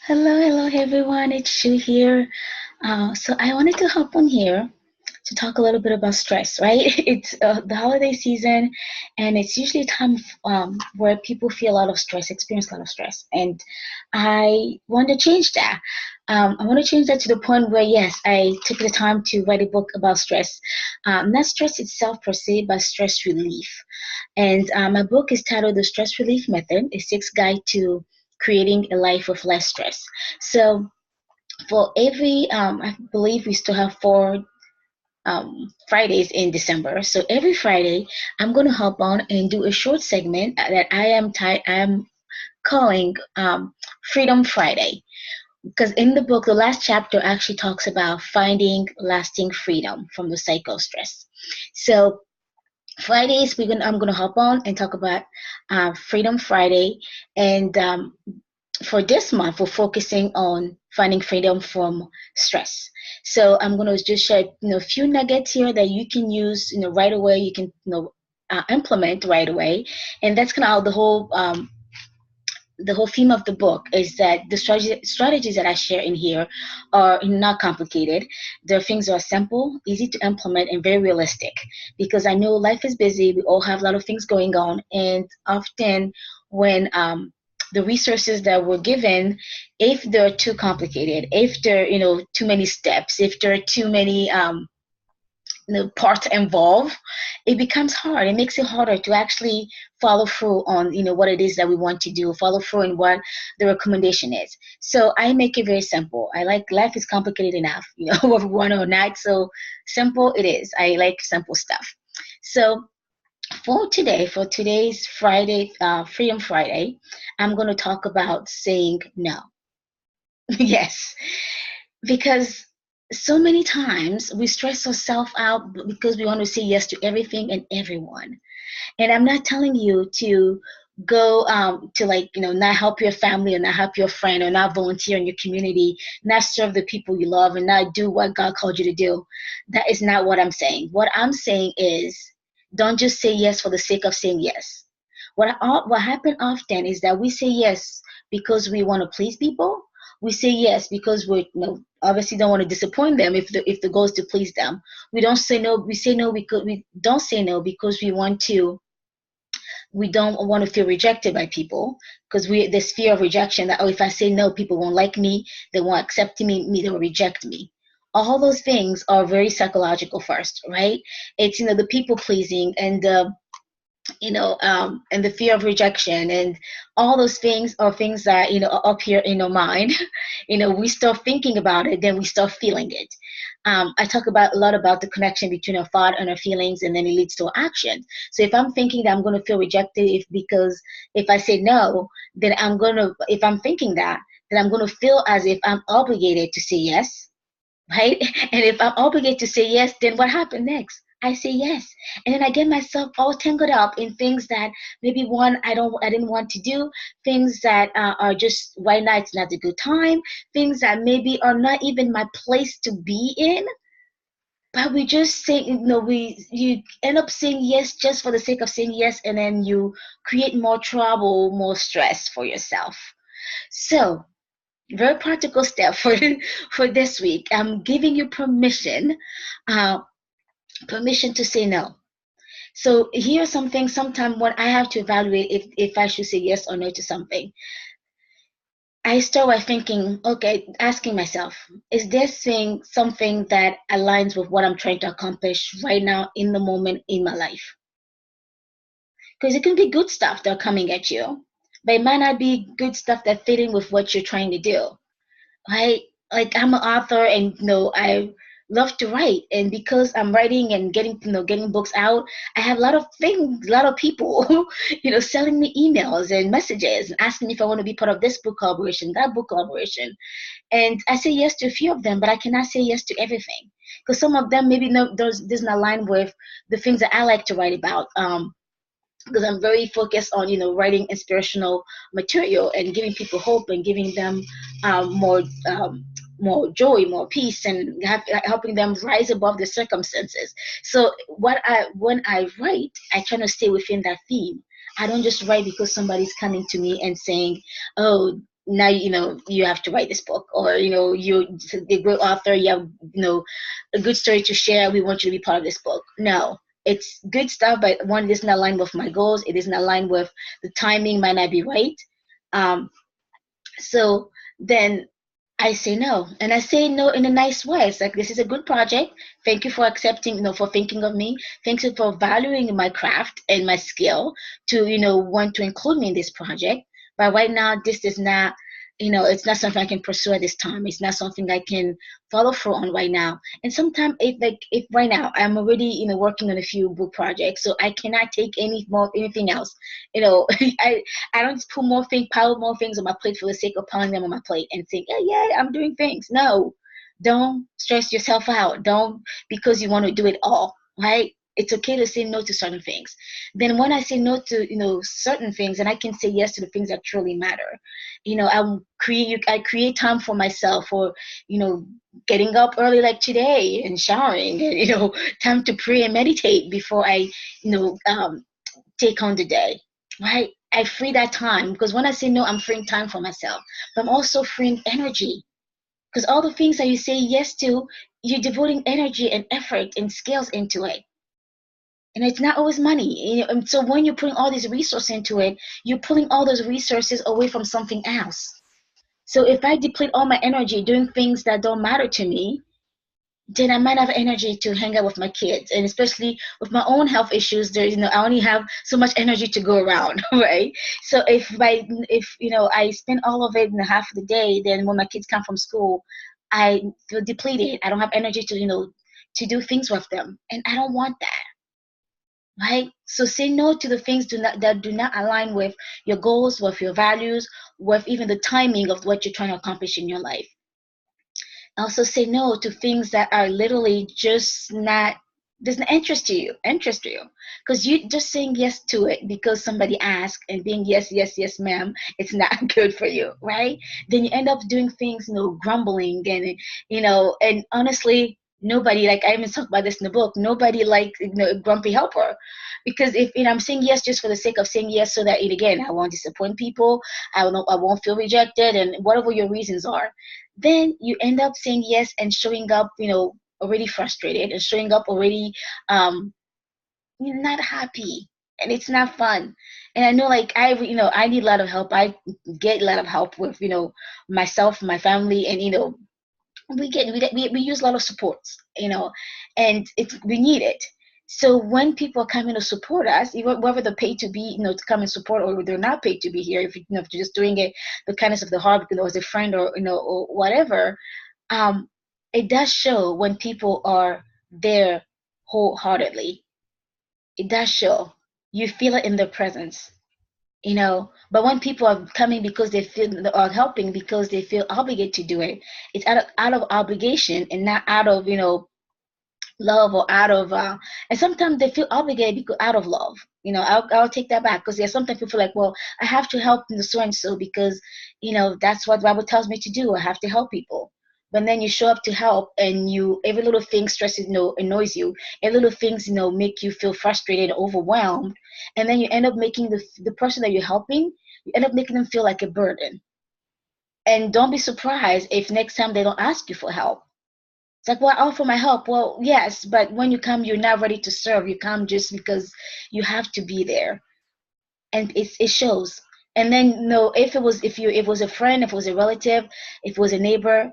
Hello everyone. It's Shu here. So I wanted to hop on here to talk a little bit about stress, right? It's the holiday season, and it's usually a time where people feel a lot of stress, experience a lot of stress, and I want to change that. I want to change that to the point where, yes, I took the time to write a book about stress, not stress itself per se, but stress relief. And my book is titled The Stress Relief Method: A Six Guide to Creating a Life with Less Stress. So for every, I believe we still have four Fridays in December. So every Friday, I'm going to hop on and do a short segment that I am calling Freedom Friday. Because in the book, the last chapter actually talks about finding lasting freedom from the cycle of stress. So Fridays, I'm gonna hop on and talk about Freedom Friday, and for this month, we're focusing on finding freedom from stress. So I'm gonna just share, a few nuggets here that you can use, right away. You can, implement right away, and that's kind of the whole theme of the book is that the strategies that I share in here are not complicated. They're things that are simple, easy to implement, and very realistic. Because I know life is busy. We all have a lot of things going on, and often when the resources that we're given, if they're too complicated, if there are too many steps, if there are too many parts involved, it becomes hard. It makes it harder to actually follow through on what it is that we want to do, follow through on what the recommendation is. So I make it very simple. I like life is complicated enough, whether we want or not. So simple it is. I like simple stuff. So for today's Friday, Freedom Friday, I'm going to talk about saying no. Yes, because so many times we stress ourselves out because we want to say yes to everything and everyone. And I'm not telling you to go to, like, not help your family or not help your friend or not volunteer in your community, not serve the people you love and not do what God called you to do. That is not what I'm saying. What I'm saying is, don't just say yes for the sake of saying yes. What happens often is that we say yes because we want to please people. We say yes because we, obviously don't want to disappoint them if the goal is to please them. We don't say no. We say no because we don't say no because we don't want to feel rejected by people, because this fear of rejection that, oh, if I say no, people won't like me, they won't accept me, they will reject me. All those things are very psychological first, right? It's the people pleasing and the and the fear of rejection, and all those things are things that are up here in our mind. We start thinking about it, then we start feeling it. I talk about a lot about the connection between our thought and our feelings, and then it leads to our action. So if I'm thinking that I'm going to feel rejected because if I say no, then if I'm thinking that, then I'm going to feel as if I'm obligated to say yes, right? And if I'm obligated to say yes, then what happened next? I say yes, and then I get myself all tangled up in things that maybe I didn't want to do, things that are just right now it's not a good time, things that maybe are not even my place to be in. But we just say, you end up saying yes just for the sake of saying yes, and then you create more trouble, more stress for yourself. So very practical step for this week. I'm giving you uh, permission to say no. So here's something. Sometimes when I have to evaluate if I should say yes or no to something, I start by thinking, okay, asking myself, is this thing something that aligns with what I'm trying to accomplish right now in the moment in my life? Because it can be good stuff that are coming at you, but it might not be good stuff that fit in with what you're trying to do. I like I'm an author, and I love to write, and because I'm writing and getting books out, I have a lot of things, a lot of people sending me emails and messages and asking me if I want to be part of this book collaboration, that book collaboration. And I say yes to a few of them, but I cannot say yes to everything, because some of them maybe no doesn't align with the things that I like to write about. Because I'm very focused on writing inspirational material and giving people hope and giving them more more joy, more peace, and helping them rise above the circumstances. So when I write, I try to stay within that theme. I don't just write because somebody's coming to me and saying, oh, now you have to write this book, or you're a great author, you have a good story to share, we want you to be part of this book. No, it's good stuff, but one, it isn't aligned with my goals, it isn't aligned with the timing, might not be right. So then I say no, and I say no in a nice way. It's like, this is a good project. Thank you for accepting, for thinking of me. Thank you for valuing my craft and my skill to, want to include me in this project. But right now, this is not, it's not something I can pursue at this time. It's not something I can follow through on right now. And sometimes, if right now I'm already, working on a few book projects, so I cannot take anything else. I I don't put pile more things on my plate for the sake of piling them on my plate and think, yeah, I'm doing things. No, don't stress yourself out. Don't, because you want to do it all, right? It's okay to say no to certain things. Then when I say no to, certain things, and I can say yes to the things that truly matter. I create time for myself, for, getting up early like today and showering, and, time to pray and meditate before I, you know, um, take on the day, right? I free that time, because when I say no, I'm freeing time for myself, but I'm also freeing energy, because all the things that you say yes to, you're devoting energy and effort and skills into it. And it's not always money. And so when you're putting all these resources into it, you're pulling all those resources away from something else. So if I deplete all my energy doing things that don't matter to me, then I might have energy to hang out with my kids. And especially with my own health issues, there, I only have so much energy to go around, right? So if I spend all of it in half of the day, then when my kids come from school, I feel depleted. I don't have energy to, to do things with them. And I don't want that. Right? So say no to the things that do not align with your goals, with your values, with even the timing of what you're trying to accomplish in your life. Also say no to things that are literally just not doesn't interest you, because you just saying yes to it because somebody asked and being yes, yes, yes, ma'am, it's not good for you, right? Then you end up doing things, grumbling, and and honestly, nobody, like I even talked about this in the book, nobody like, a grumpy helper. Because if, I'm saying yes just for the sake of saying yes, so that, again, I won't disappoint people, I won't feel rejected, and whatever your reasons are, then you end up saying yes and showing up, already frustrated, and showing up already, you're not happy, and it's not fun. And I know, like, I need a lot of help. I get a lot of help with, myself, my family, and we use a lot of supports, and we need it. So when people come in to support us, even whether they're paid to be, to come and support, or they're not paid to be here, if you're just doing it the kindness of the heart, as a friend, or or whatever, um, it does show when people are there wholeheartedly. It does show. You feel it in their presence. But when people are coming because they feel, are helping because they feel obligated to do it, it's out of obligation, and not out of, love, or out of, and sometimes they feel obligated because out of love. I'll take that back, because there's sometimes people feel like, well, I have to help the so and so because, that's what the Bible tells me to do. I have to help people. But then you show up to help, and every little thing stresses, annoys you. Every little things, make you feel frustrated, overwhelmed, and then you end up making the person that you're helping, you end up making them feel like a burden. And don't be surprised if next time they don't ask you for help. It's like, well, I offer my help. Well, yes, but when you come, you're not ready to serve. You come just because you have to be there, and it shows. And then, no, if it was a friend, if it was a relative, if it was a neighbor,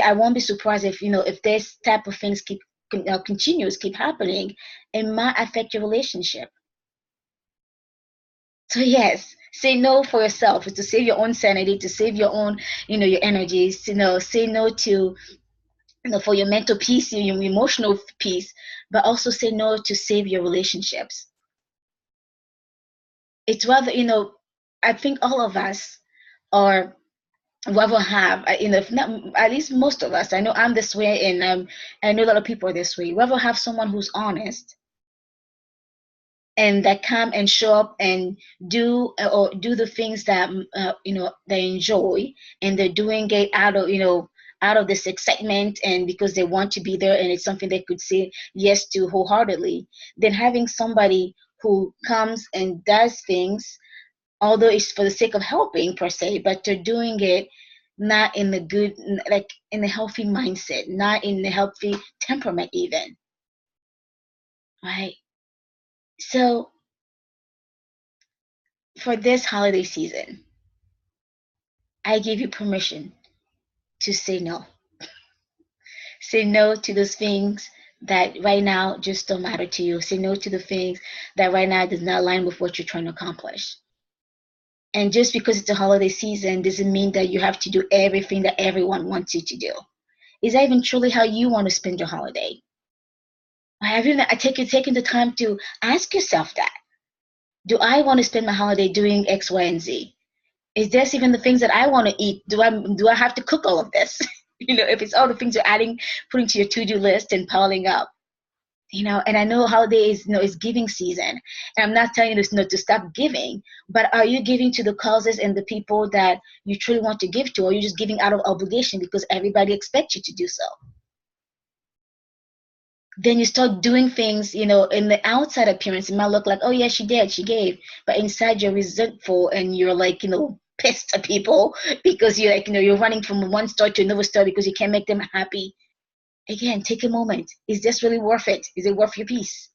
I won't be surprised if, if this type of things keep happening, it might affect your relationship. So yes, say no for yourself, to save your own sanity, to save your own, your energies. Say no to, for your mental peace, your emotional peace, but also say no to save your relationships. It's rather, I think all of us are rather have, if not, at least most of us, I know I'm this way, and I know a lot of people are this way, rather have someone who's honest, and that come and show up and do the things that, they enjoy, and they're doing it out of this excitement, and because they want to be there, and it's something they could say yes to wholeheartedly. Then having somebody who comes and does things although it's for the sake of helping per se, but they're doing it not in the good, like in a healthy mindset, not in a healthy temperament even, right? So for this holiday season, I give you permission to say no. Say no to those things that right now just don't matter to you. Say no to the things that right now does not align with what you're trying to accomplish. And just because it's a holiday season doesn't mean that you have to do everything that everyone wants you to do. Is that even truly how you want to spend your holiday? Have you taken the time to ask yourself that? Do I want to spend my holiday doing X, Y, and Z? Is this even the things that I want to eat? Do I have to cook all of this? If it's all the things you're adding, putting to your to-do list and piling up. And I know holiday is giving season. And I'm not telling you to stop giving, but are you giving to the causes and the people that you truly want to give to, or are you just giving out of obligation because everybody expects you to do so? Then you start doing things, in the outside appearance, it might look like, oh yeah, she did, she gave, but inside you're resentful and you're like, pissed at people because you're like, you're running from one store to another store because you can't make them happy. Again, take a moment. Is this really worth it? Is it worth your peace?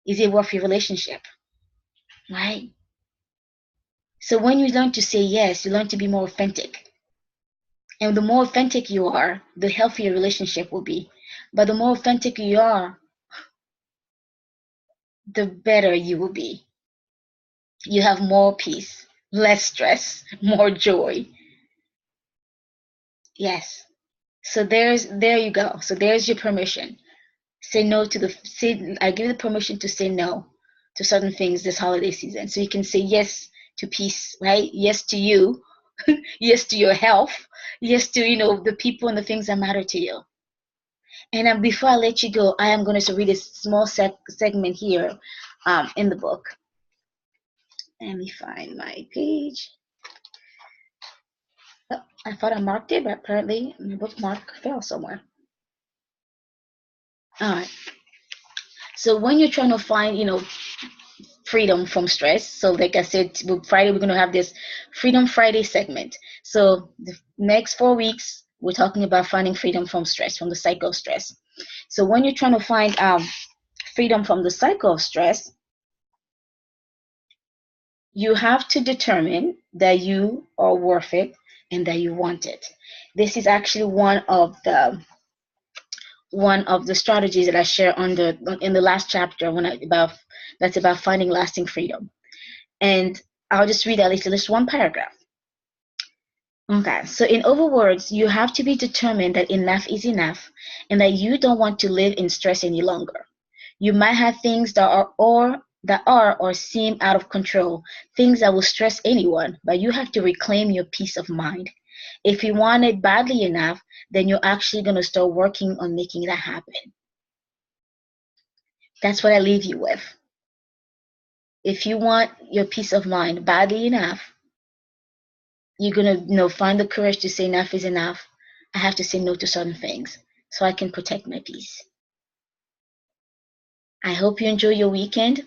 Is it worth your relationship? Right? So when you learn to say yes, you learn to be more authentic. And the more authentic you are, the healthier your relationship will be. But the more authentic you are, the better you will be. You have more peace, less stress, more joy. Yes. So there you go. So there's your permission. Say no to I give you the permission to say no to certain things this holiday season. So you can say yes to peace, right? Yes to you. Yes to your health. Yes to, the people and the things that matter to you. And before I let you go, I am going to read a small segment here in the book. Let me find my page. Oh, I thought I marked it, but apparently my bookmark fell somewhere. All right. So when you're trying to find, freedom from stress, so like I said, Friday we're going to have this Freedom Friday segment. So the next 4 weeks, we're talking about finding freedom from stress, from the cycle of stress. So when you're trying to find freedom from the cycle of stress, you have to determine that you are worth it and that you want it. This is actually one of the strategies that I share in the last chapter that's about finding lasting freedom. And I'll just read at least one paragraph. Okay, so in other words, you have to be determined that enough is enough and that you don't want to live in stress any longer. You might have things that are or seem out of control, things that will stress anyone, but you have to reclaim your peace of mind. If you want it badly enough, then you're actually going to start working on making that happen. That's what I leave you with. If you want your peace of mind badly enough, you're going to find the courage to say enough is enough. I have to say no to certain things so I can protect my peace. I hope you enjoy your weekend,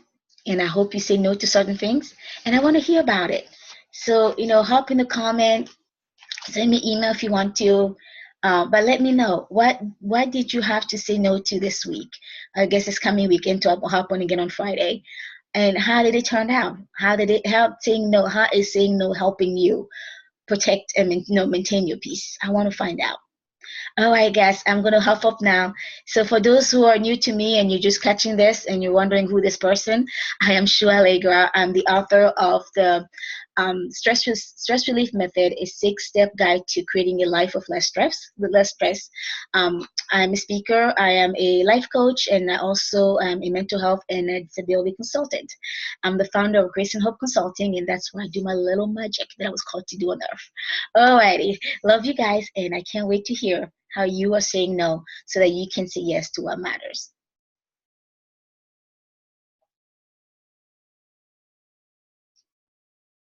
and I hope you say no to certain things, and I want to hear about it. So, hop in the comment, send me email if you want to, but let me know what did you have to say no to this week? I guess it's coming weekend, so I'll hop on again on Friday. And how did it turn out? How is saying no helping you protect and maintain your peace? I want to find out. All right, guys, I'm going to hop up now. So for those who are new to me and you're just catching this and you're wondering who this person, I am Shua Allegra. I'm the author of the Stress Relief Method, a 6-step guide to creating a life of less stress. I'm a speaker. I am a life coach, and I also am a mental health and a disability consultant. I'm the founder of Grace and Hope Consulting, and that's where I do my little magic that I was called to do on earth. Alrighty, love you guys, and I can't wait to hear how you are saying no so that you can say yes to what matters.